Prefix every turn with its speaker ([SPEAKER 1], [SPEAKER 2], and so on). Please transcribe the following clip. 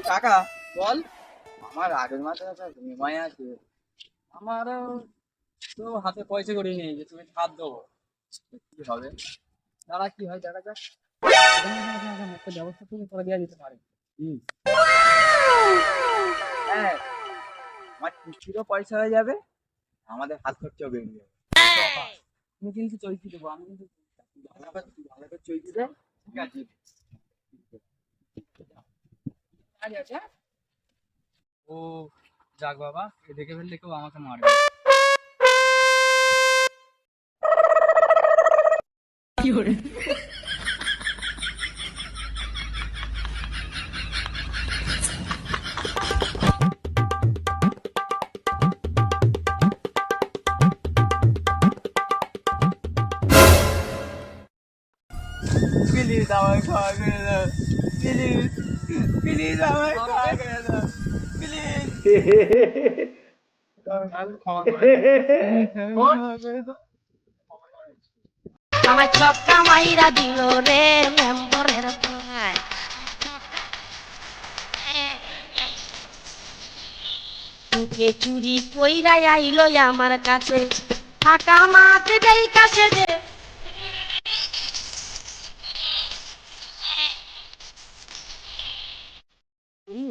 [SPEAKER 1] কাকা বল। আমার আগের মাসে একটা ইএমআই আছে, আমারও তো হাতে পয়সা করে নেই যে তুমি ধার দেবো, কি হবে? দাঁড়া কি হয় দেখা যাক। একটা ব্যবস্থা তুমি করে দেওয়া যেতে পারে। হুম, হ্যাঁ, আমার কিস্তিরও পয়সা হয়ে যাবে, আমাদের হাত খরচাও বেরিয়ে যাবে। তুমি কিন্তু চৈতি দেবো, আমি কিন্তু ভালো করে চৈতি দেয়। ঠিক আছে, আরে আচ্ছা। ও যাক বাবা, এ দেখে ফেললে কেউ আমাকে মারবে। প্লিজ আমার ক্ষমা করে দাও, প্লিজ প্লিজ আমার ক্ষমা করে দাও, প্লিজ ক্ষমা করে দাও।
[SPEAKER 2] আমার চক্কা মাইরা দিল রে মেম্বরের ভাই তোকে চুরি কইরা আইলো আমার কাছে ফাঁকা মাঠ দেই কাছে যে
[SPEAKER 1] এই,